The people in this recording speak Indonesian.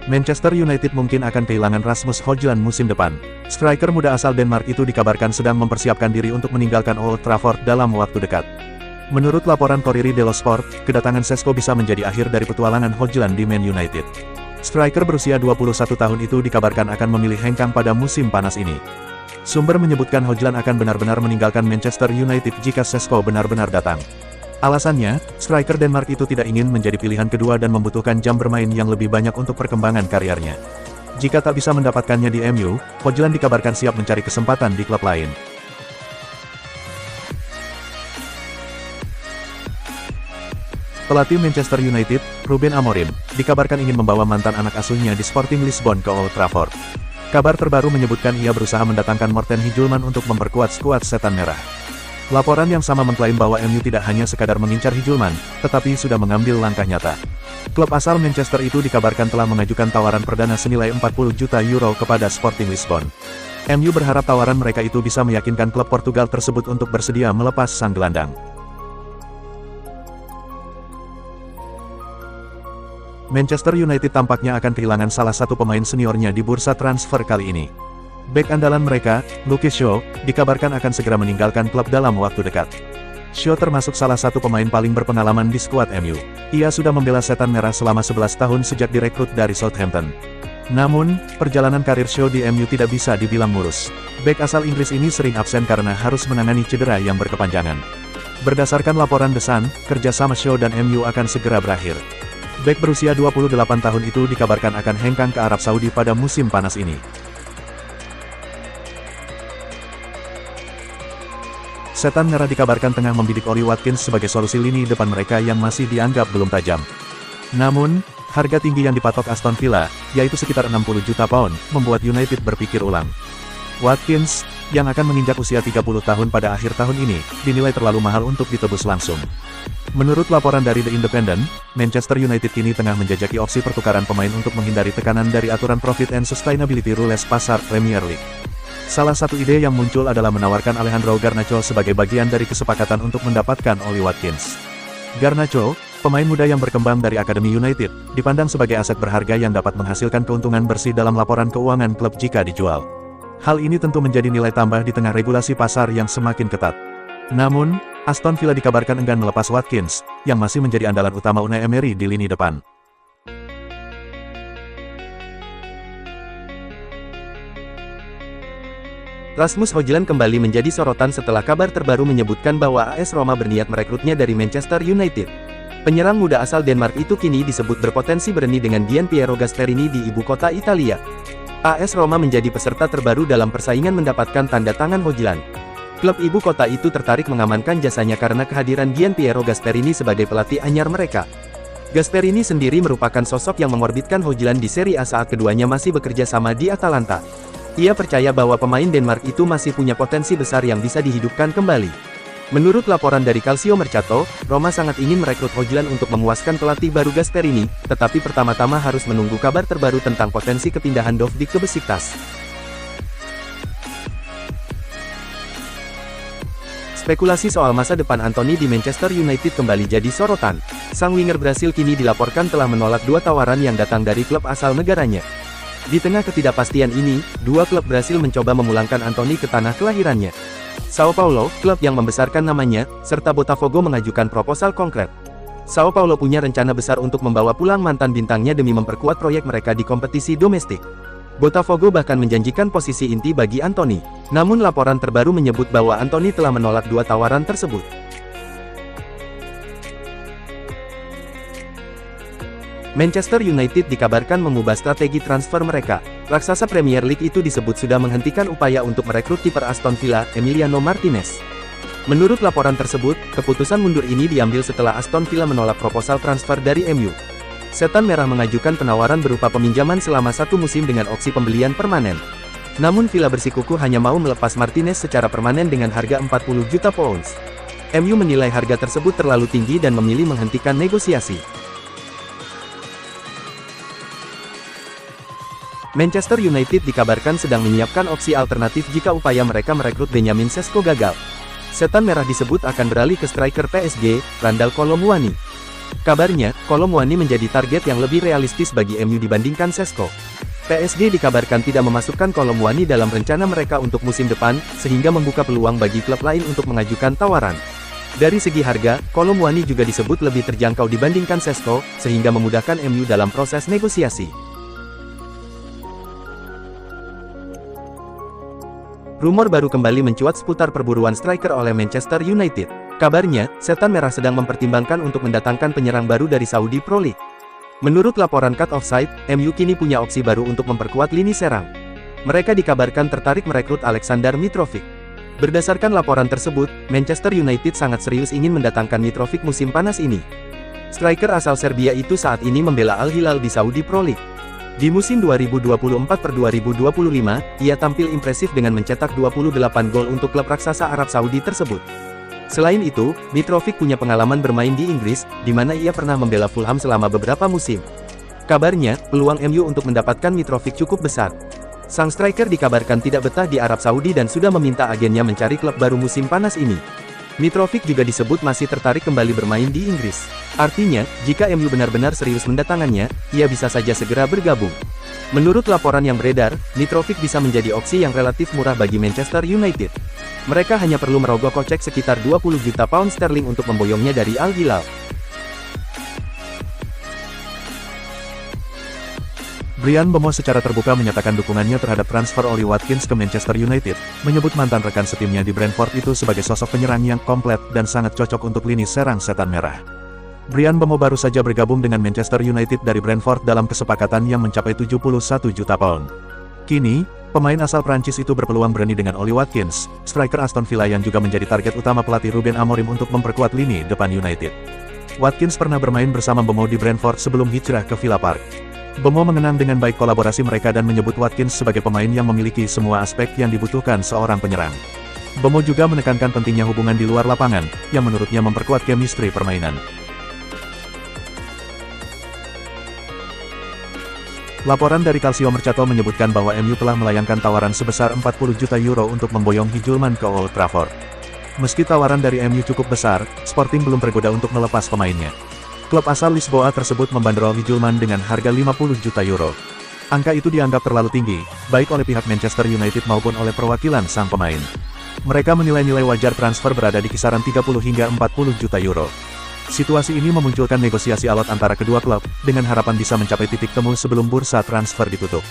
Manchester United mungkin akan kehilangan Rasmus Højlund musim depan. Striker muda asal Denmark itu dikabarkan sedang mempersiapkan diri untuk meninggalkan Old Trafford dalam waktu dekat. Menurut laporan Corriere dello Sport, kedatangan Šeško bisa menjadi akhir dari petualangan Højlund di Man United. Striker berusia 21 tahun itu dikabarkan akan memilih hengkang pada musim panas ini. Sumber menyebutkan Højlund akan benar-benar meninggalkan Manchester United jika Šeško benar-benar datang. Alasannya, striker Denmark itu tidak ingin menjadi pilihan kedua dan membutuhkan jam bermain yang lebih banyak untuk perkembangan karirnya. Jika tak bisa mendapatkannya di MU, Højlund dikabarkan siap mencari kesempatan di klub lain. Pelatih Manchester United, Ruben Amorim, dikabarkan ingin membawa mantan anak asuhnya di Sporting Lisbon ke Old Trafford. Kabar terbaru menyebutkan ia berusaha mendatangkan Morten Hjulmand untuk memperkuat skuad Setan Merah. Laporan yang sama mengklaim bahwa MU tidak hanya sekadar mengincar Hjulmand, tetapi sudah mengambil langkah nyata. Klub asal Manchester itu dikabarkan telah mengajukan tawaran perdana senilai 40 juta euro kepada Sporting Lisbon. MU berharap tawaran mereka itu bisa meyakinkan klub Portugal tersebut untuk bersedia melepas sang gelandang. Manchester United tampaknya akan kehilangan salah satu pemain seniornya di bursa transfer kali ini. Bek andalan mereka, Luke Shaw, dikabarkan akan segera meninggalkan klub dalam waktu dekat. Shaw termasuk salah satu pemain paling berpengalaman di skuad MU. Ia sudah membela Setan Merah selama 11 tahun sejak direkrut dari Southampton. Namun, perjalanan karir Shaw di MU tidak bisa dibilang mulus. Bek asal Inggris ini sering absen karena harus menangani cedera yang berkepanjangan. Berdasarkan laporan The Sun, kerjasama Shaw dan MU akan segera berakhir. Bek berusia 28 tahun itu dikabarkan akan hengkang ke Arab Saudi pada musim panas ini. Setan Merah dikabarkan tengah membidik Ollie Watkins sebagai solusi lini depan mereka yang masih dianggap belum tajam. Namun, harga tinggi yang dipatok Aston Villa, yaitu sekitar 60 juta pound, membuat United berpikir ulang. Watkins, yang akan menginjak usia 30 tahun pada akhir tahun ini, dinilai terlalu mahal untuk ditebus langsung. Menurut laporan dari The Independent, Manchester United kini tengah menjajaki opsi pertukaran pemain untuk menghindari tekanan dari aturan Profit and Sustainability Rules pasar Premier League. Salah satu ide yang muncul adalah menawarkan Alejandro Garnacho sebagai bagian dari kesepakatan untuk mendapatkan Ollie Watkins. Garnacho, pemain muda yang berkembang dari Akademi United, dipandang sebagai aset berharga yang dapat menghasilkan keuntungan bersih dalam laporan keuangan klub jika dijual. Hal ini tentu menjadi nilai tambah di tengah regulasi pasar yang semakin ketat. Namun, Aston Villa dikabarkan enggan melepas Watkins, yang masih menjadi andalan utama Unai Emery di lini depan. Rasmus Højlund kembali menjadi sorotan setelah kabar terbaru menyebutkan bahwa AS Roma berniat merekrutnya dari Manchester United. Penyerang muda asal Denmark itu kini disebut berpotensi bereni dengan Gian Piero Gasperini di ibu kota Italia. AS Roma menjadi peserta terbaru dalam persaingan mendapatkan tanda tangan Højlund. Klub ibu kota itu tertarik mengamankan jasanya karena kehadiran Gian Piero Gasperini sebagai pelatih anyar mereka. Gasperini sendiri merupakan sosok yang mengorbitkan Højlund di Serie A saat keduanya masih bekerja sama di Atalanta. Ia percaya bahwa pemain Denmark itu masih punya potensi besar yang bisa dihidupkan kembali. Menurut laporan dari Calcio Mercato, Roma sangat ingin merekrut Højlund untuk memuaskan pelatih baru Gasperini, tetapi pertama-tama harus menunggu kabar terbaru tentang potensi kepindahan Dovbyk ke Besiktas. Spekulasi soal masa depan Antony di Manchester United kembali jadi sorotan. Sang winger Brasil kini dilaporkan telah menolak dua tawaran yang datang dari klub asal negaranya. Di tengah ketidakpastian ini, dua klub Brasil mencoba memulangkan Antony ke tanah kelahirannya. Sao Paulo, klub yang membesarkan namanya, serta Botafogo mengajukan proposal konkret. Sao Paulo punya rencana besar untuk membawa pulang mantan bintangnya demi memperkuat proyek mereka di kompetisi domestik. Botafogo bahkan menjanjikan posisi inti bagi Antony. Namun laporan terbaru menyebut bahwa Antony telah menolak dua tawaran tersebut. Manchester United dikabarkan mengubah strategi transfer mereka. Raksasa Premier League itu disebut sudah menghentikan upaya untuk merekrut kiper Aston Villa, Emiliano Martinez. Menurut laporan tersebut, keputusan mundur ini diambil setelah Aston Villa menolak proposal transfer dari MU. Setan Merah mengajukan penawaran berupa peminjaman selama satu musim dengan opsi pembelian permanen. Namun Villa bersikukuh hanya mau melepas Martinez secara permanen dengan harga 40 juta pounds. MU menilai harga tersebut terlalu tinggi dan memilih menghentikan negosiasi. Manchester United dikabarkan sedang menyiapkan opsi alternatif jika upaya mereka merekrut Benjamin Šeško gagal. Setan Merah disebut akan beralih ke striker PSG, Randal Kolo Muani. Kabarnya, Kolo Muani menjadi target yang lebih realistis bagi MU dibandingkan Šeško. PSG dikabarkan tidak memasukkan Kolo Muani dalam rencana mereka untuk musim depan, sehingga membuka peluang bagi klub lain untuk mengajukan tawaran. Dari segi harga, Kolo Muani juga disebut lebih terjangkau dibandingkan Šeško, sehingga memudahkan MU dalam proses negosiasi. Rumor baru kembali mencuat seputar perburuan striker oleh Manchester United. Kabarnya, Setan Merah sedang mempertimbangkan untuk mendatangkan penyerang baru dari Saudi Pro League. Menurut laporan Cut Offside, MU kini punya opsi baru untuk memperkuat lini serang. Mereka dikabarkan tertarik merekrut Aleksandar Mitrovic. Berdasarkan laporan tersebut, Manchester United sangat serius ingin mendatangkan Mitrovic musim panas ini. Striker asal Serbia itu saat ini membela Al Hilal di Saudi Pro League. Di musim 2024-2025, ia tampil impresif dengan mencetak 28 gol untuk klub raksasa Arab Saudi tersebut. Selain itu, Mitrovic punya pengalaman bermain di Inggris, di mana ia pernah membela Fulham selama beberapa musim. Kabarnya, peluang MU untuk mendapatkan Mitrovic cukup besar. Sang striker dikabarkan tidak betah di Arab Saudi dan sudah meminta agennya mencari klub baru musim panas ini. Mitrovic juga disebut masih tertarik kembali bermain di Inggris. Artinya, jika MU benar-benar serius mendatangannya, ia bisa saja segera bergabung. Menurut laporan yang beredar, Mitrovic bisa menjadi opsi yang relatif murah bagi Manchester United. Mereka hanya perlu merogoh kocek sekitar 20 juta pound sterling untuk memboyongnya dari Al Hilal. Bryan Mbeumo secara terbuka menyatakan dukungannya terhadap transfer Ollie Watkins ke Manchester United, menyebut mantan rekan setimnya di Brentford itu sebagai sosok penyerang yang komplit dan sangat cocok untuk lini serang Setan Merah. Bryan Mbeumo baru saja bergabung dengan Manchester United dari Brentford dalam kesepakatan yang mencapai 71 juta pound. Kini, pemain asal Prancis itu berpeluang berani dengan Ollie Watkins, striker Aston Villa yang juga menjadi target utama pelatih Ruben Amorim untuk memperkuat lini depan United. Watkins pernah bermain bersama Mbeumo di Brentford sebelum hijrah ke Villa Park. Mbeumo mengenang dengan baik kolaborasi mereka dan menyebut Watkins sebagai pemain yang memiliki semua aspek yang dibutuhkan seorang penyerang. Mbeumo juga menekankan pentingnya hubungan di luar lapangan, yang menurutnya memperkuat chemistry permainan. Laporan dari Calcio Mercato menyebutkan bahwa MU telah melayangkan tawaran sebesar 40 juta euro untuk memboyong Hjulmand ke Old Trafford. Meski tawaran dari MU cukup besar, Sporting belum tergoda untuk melepas pemainnya. Klub asal Lisboa tersebut membanderol Hjulmand dengan harga 50 juta euro. Angka itu dianggap terlalu tinggi, baik oleh pihak Manchester United maupun oleh perwakilan sang pemain. Mereka menilai nilai wajar transfer berada di kisaran 30 hingga 40 juta euro. Situasi ini memunculkan negosiasi alot antara kedua klub, dengan harapan bisa mencapai titik temu sebelum bursa transfer ditutup.